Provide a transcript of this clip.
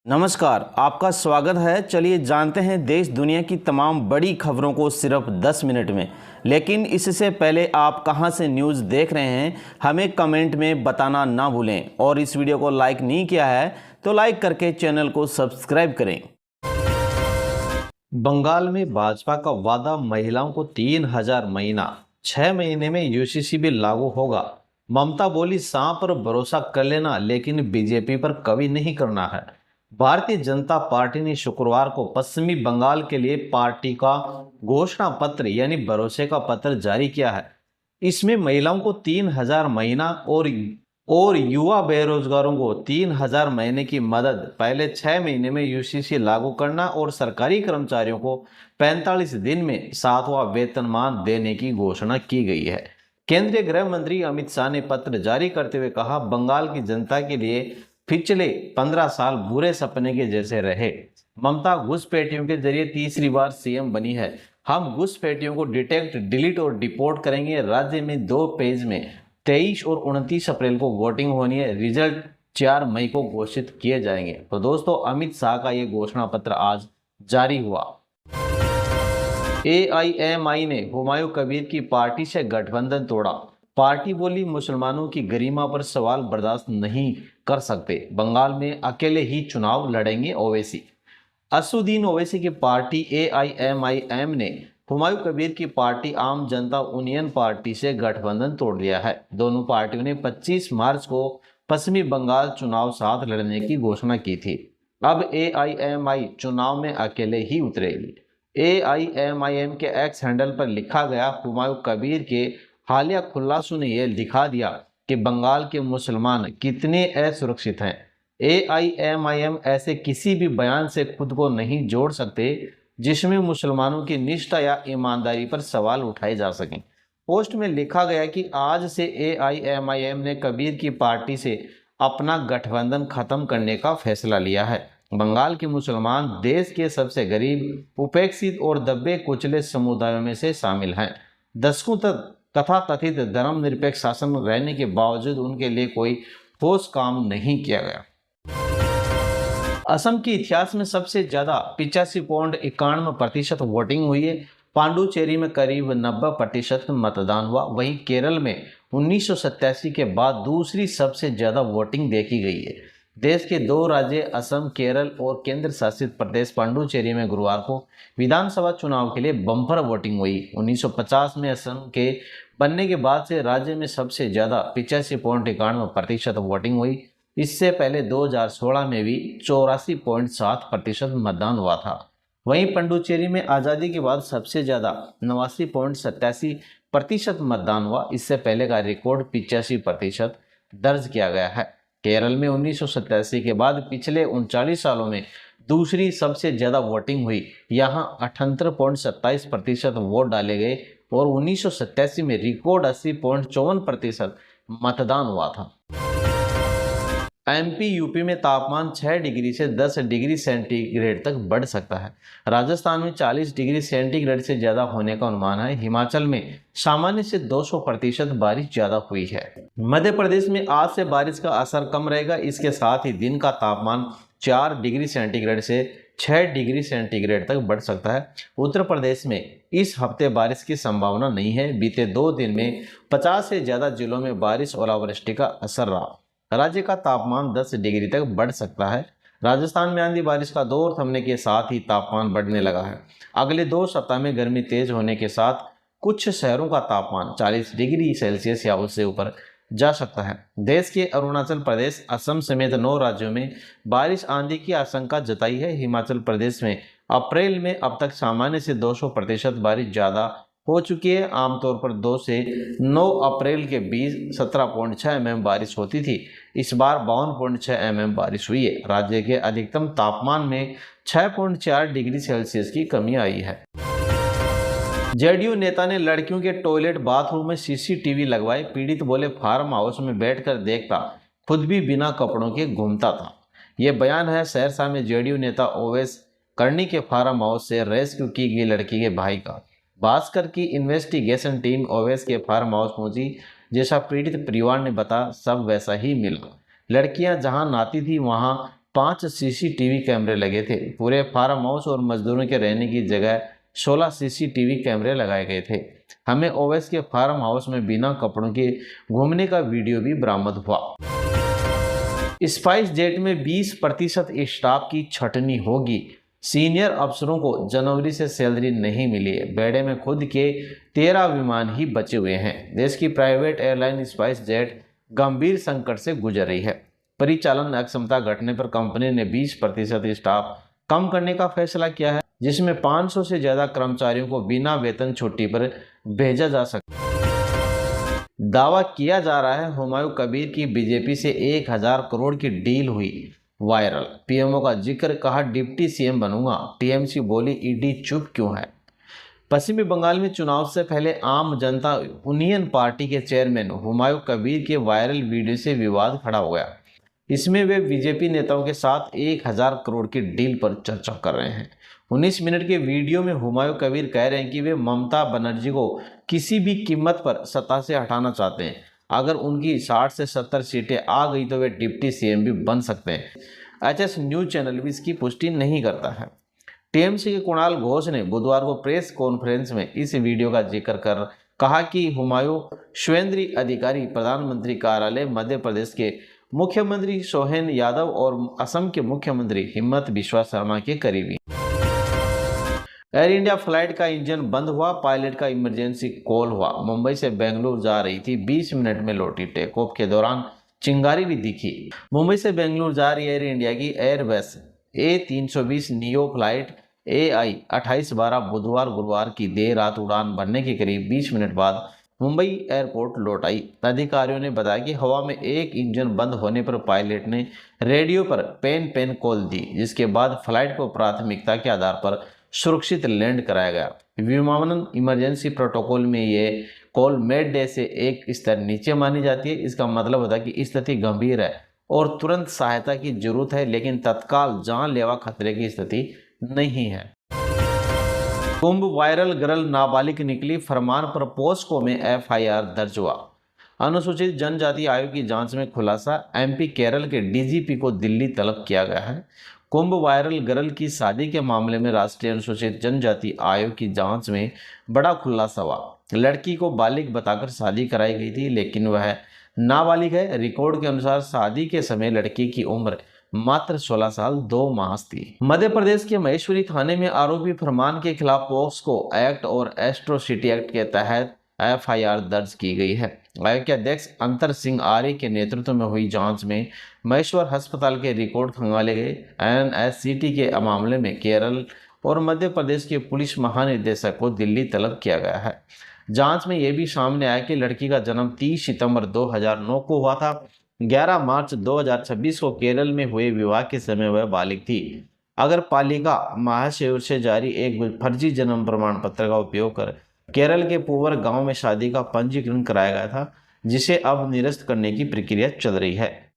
नमस्कार, आपका स्वागत है। चलिए जानते हैं देश दुनिया की तमाम बड़ी खबरों को सिर्फ 10 मिनट में। लेकिन इससे पहले आप कहां से न्यूज़ देख रहे हैं हमें कमेंट में बताना ना भूलें, और इस वीडियो को लाइक नहीं किया है तो लाइक करके चैनल को सब्सक्राइब करें। बंगाल में भाजपा का वादा, महिलाओं को 3000 महीना, 6 महीने में यूसीसी भी लागू होगा। ममता बोली, सांप पर भरोसा कर लेना लेकिन बीजेपी पर कभी नहीं करना है। भारतीय जनता पार्टी ने शुक्रवार को पश्चिमी बंगाल के लिए पार्टी का घोषणा पत्र यानी भरोसे का पत्र जारी किया है। इसमें महिलाओं को 3000 महीना और युवा बेरोजगारों को 3000 महीने की मदद, पहले 6 महीने में यूसीसी लागू करना और सरकारी कर्मचारियों को 45 दिन में 7वां वेतनमान देने की घोषणा की गई है। केंद्रीय गृह मंत्री अमित शाह ने पत्र जारी करते हुए कहा, बंगाल की जनता के लिए पिछले 15 साल बुरे सपने के जैसे रहे। ममता घुसपैठियों के जरिए तीसरी बार सीएम बनी है। हम घुसपैठियों को डिटेक्ट, डिलीट और डिपोर्ट करेंगे। राज्य में 2 फेज में 23 और 29 अप्रैल को वोटिंग होनी है। रिजल्ट 4 मई को घोषित किए जाएंगे। तो दोस्तों, अमित शाह का ये घोषणा पत्र आज जारी हुआ। एआईएमआई ने हुमायूं कबीर की पार्टी से गठबंधन तोड़ा। पार्टी बोली, मुसलमानों की गरिमा पर सवाल बर्दाश्त नहीं कर सकते। बंगाल में अकेले ही चुनाव लड़ेंगे ओवैसी। असदुद्दीन ओवैसी की पार्टी एआईएमआईएम ने हुमायूं कबीर की पार्टी आम जनता यूनियन पार्टी से गठबंधन तोड़ दिया है। दोनों पार्टियों ने 25 मार्च को पश्चिमी बंगाल चुनाव साथ लड़ने की घोषणा की थी। अब एआईएमआई चुनाव में अकेले ही उतरेगी। एआईएमआईएम के एक्स हैंडल पर लिखा गया, हुमायूं कबीर के हालिया खुलासों ने यह दिखा दिया कि बंगाल के मुसलमान कितने असुरक्षित हैं। एआईएमआईएम ऐसे किसी भी बयान से खुद को नहीं जोड़ सकते जिसमें मुसलमानों की निष्ठा या ईमानदारी पर सवाल उठाए जा सकें। पोस्ट में लिखा गया कि आज से एआईएमआईएम ने कबीर की पार्टी से अपना गठबंधन खत्म करने का फैसला लिया है। बंगाल के मुसलमान देश के सबसे गरीब, उपेक्षित और दबे कुचले समुदायों में से शामिल हैं। दशकों तक तथा कथित धर्मनिरपेक्ष शासन रहने के बावजूद उनके लिए कोई ठोस काम नहीं किया गया। असम के इतिहास में सबसे ज्यादा 85.91% वोटिंग हुई है। पांडुचेरी में करीब 90% मतदान हुआ। वहीं केरल में 1987 के बाद दूसरी सबसे ज्यादा वोटिंग देखी गई है। देश के 2 राज्य असम, केरल और केंद्र शासित प्रदेश पांडुचेरी में गुरुवार को विधानसभा चुनाव के लिए बम्पर वोटिंग हुई। 1950 में असम के बनने के बाद से राज्य में सबसे ज्यादा 85.91% वोटिंग हुई। इससे पहले 2016 में भी 84.7% मतदान हुआ था। वहीं पंडुचेरी में आज़ादी के बाद सबसे ज़्यादा 89.87% मतदान हुआ। इससे पहले का रिकॉर्ड 85% दर्ज किया गया है। केरल में 1987 के बाद पिछले 39 सालों में दूसरी सबसे ज़्यादा वोटिंग हुई। यहाँ 78.27% वोट डाले गए और 1987 में रिकॉर्ड 80.54% मतदान हुआ था। एमपी यूपी में तापमान 6 डिग्री से 10 डिग्री सेंटीग्रेड तक बढ़ सकता है। राजस्थान में 40 डिग्री सेंटीग्रेड से ज़्यादा होने का अनुमान है। हिमाचल में सामान्य से 200% बारिश ज़्यादा हुई है। मध्य प्रदेश में आज से बारिश का असर कम रहेगा। इसके साथ ही दिन का तापमान 4 डिग्री सेंटीग्रेड से 6 डिग्री सेंटीग्रेड तक बढ़ सकता है। उत्तर प्रदेश में इस हफ्ते बारिश की संभावना नहीं है। बीते 2 दिन में 50 से ज़्यादा जिलों में बारिश और ओलावृष्टि का असर रहा। राज्य का तापमान 10 डिग्री तक बढ़ सकता है। राजस्थान में आंधी बारिश का दौर थमने के साथ ही तापमान बढ़ने लगा है। अगले 2 सप्ताह में गर्मी तेज होने के साथ कुछ शहरों का तापमान 40 डिग्री सेल्सियस या उससे ऊपर जा सकता है। देश के अरुणाचल प्रदेश, असम समेत 9 राज्यों में बारिश आंधी की आशंका जताई है। हिमाचल प्रदेश में अप्रैल में अब तक सामान्य से 200% बारिश ज़्यादा हो चुकी है। आमतौर पर 2 से 9 अप्रैल के बीच 17.6 mm बारिश होती थी। इस बार 52.6 mm बारिश हुई है। राज्य के अधिकतम तापमान में 6.4 डिग्री सेल्सियस की कमी आई है। जेडीयू नेता ने लड़कियों के टॉयलेट बाथरूम में सीसीटीवी लगवाए। पीड़ित बोले, फार्म हाउस में बैठकर देखता, खुद भी बिना कपड़ों के घूमता था। ये बयान है सहरसा में जेडीयू नेता ओवैस करनी के फार्म हाउस से रेस्क्यू की गई लड़की के भाई का। भास्कर की इन्वेस्टिगेशन टीम ओवैस के फार्म हाउस पहुंची। जैसा पीड़ित परिवार ने बताया, सब वैसा ही मिला। लड़कियां जहां नहाती थी वहां 5 सीसीटीवी कैमरे लगे थे। पूरे फार्म हाउस और मजदूरों के रहने की जगह 16 सीसीटीवी कैमरे लगाए गए थे। हमें ओवैसी के फार्म हाउस में बिना कपड़ों के घूमने का वीडियो भी बरामद हुआ। स्पाइस जेट में 20% स्टाफ की छटनी होगी। सीनियर अफसरों को जनवरी से सैलरी नहीं मिली है। बेड़े में खुद के 13 विमान ही बचे हुए हैं। देश की प्राइवेट एयरलाइन स्पाइस जेट गंभीर संकट से गुजर रही है। परिचालन अक्षमता घटने पर कंपनी ने 20% स्टाफ कम करने का फैसला किया है, जिसमें 500 से ज्यादा कर्मचारियों को बिना वेतन छुट्टी पर भेजा जा सकता है। दावा किया जा रहा है हुमायूं कबीर की बीजेपी से 1000 करोड़ की डील हुई। वायरल पीएमओ का जिक्र, कहा डिप्टी सीएम बनूंगा। टीएमसी बोली ईडी चुप क्यों है। पश्चिमी बंगाल में चुनाव से पहले आम जनता यूनियन पार्टी के चेयरमैन हुमायूं कबीर के वायरल वीडियो से विवाद खड़ा हो गया। इसमें वे बीजेपी नेताओं के साथ 1000 करोड़ की डील पर चर्चा कर रहे हैं। 19 मिनट के वीडियो में हुमायूं कबीर कह रहे हैं कि वे ममता बनर्जी को किसी भी कीमत पर सत्ता से हटाना चाहते हैं। अगर उनकी 60 से 70 सीटें आ गई तो वे डिप्टी सीएम भी बन सकते हैं। एचएस न्यूज चैनल भी इसकी पुष्टि नहीं करता है। टीएमसी के कुणाल घोष ने बुधवार को प्रेस कॉन्फ्रेंस में इस वीडियो का जिक्र कर कहा कि हुमायूं शुवेंद्री अधिकारी प्रधानमंत्री कार्यालय, मध्य प्रदेश के मुख्यमंत्री सोहेन यादव और असम के मुख्यमंत्री हिमंत बिस्वा शर्मा के करीबी। एयर इंडिया फ्लाइट का इंजन बंद हुआ, पायलट का इमरजेंसी कॉल हुआ। मुंबई से बेंगलुरु जा रही थी, 20 मिनट में लौटी। टेक ऑफ के दौरान चिंगारी भी दिखी। मुंबई से बेंगलुरु जा रही एयर इंडिया की Airbus A320 neo flight AI 2812 बुधवार गुरुवार की देर रात उड़ान भरने के करीब 20 मिनट बाद मुंबई एयरपोर्ट लौट आई। अधिकारियों ने बताया कि हवा में एक इंजन बंद होने पर पायलट ने रेडियो पर पेन कॉल दी, जिसके बाद फ्लाइट को प्राथमिकता के आधार पर सुरक्षित लैंड कराया गया। विमानन इमरजेंसी प्रोटोकॉल में ये कॉल मेड डे से एक स्तर नीचे मानी जाती है। इसका मतलब होता है कि स्थिति गंभीर है और तुरंत सहायता की जरूरत है, लेकिन तत्काल जानलेवा खतरे की स्थिति नहीं है। कुंभ वायरल गर्ल नाबालिग निकली, फरमान पर पोस्को में FIR दर्ज हुआ। अनुसूचित जनजाति आयोग की जांच में खुलासा, MP केरल के DGP को दिल्ली तलब किया गया है। कुंभ वायरल गर्ल की शादी के मामले में राष्ट्रीय अनुसूचित जनजाति आयोग की जांच में बड़ा खुलासा हुआ। लड़की को बालिग बताकर शादी कराई गई थी, लेकिन वह नाबालिग है। रिकॉर्ड के अनुसार शादी के समय लड़की की उम्र मात्र 16 साल 2 माह थी। मध्य प्रदेश के महेश्वरी थाने में आरोपी फरमान के खिलाफ पोस्को एक्ट और एट्रोसिटी एक्ट के तहत FIR दर्ज की गई है। आयोग के अध्यक्ष अंतर सिंह आर्य के नेतृत्व में हुई जांच में महेश्वर अस्पताल के रिकॉर्ड खंगाले गए। NSCT के मामले में केरल और मध्य प्रदेश के पुलिस महानिदेशक को दिल्ली तलब किया गया है। जांच में यह भी सामने आया कि लड़की का जन्म 30 सितंबर 2009 को हुआ था। 11 मार्च 2026 को केरल में हुए विवाह के समय वह बालिग थी। अगर पालिका महाशिविर से जारी एक फर्जी जन्म प्रमाण पत्र का उपयोग कर केरल के पूवर गांव में शादी का पंजीकरण कराया गया था, जिसे अब निरस्त करने की प्रक्रिया चल रही है।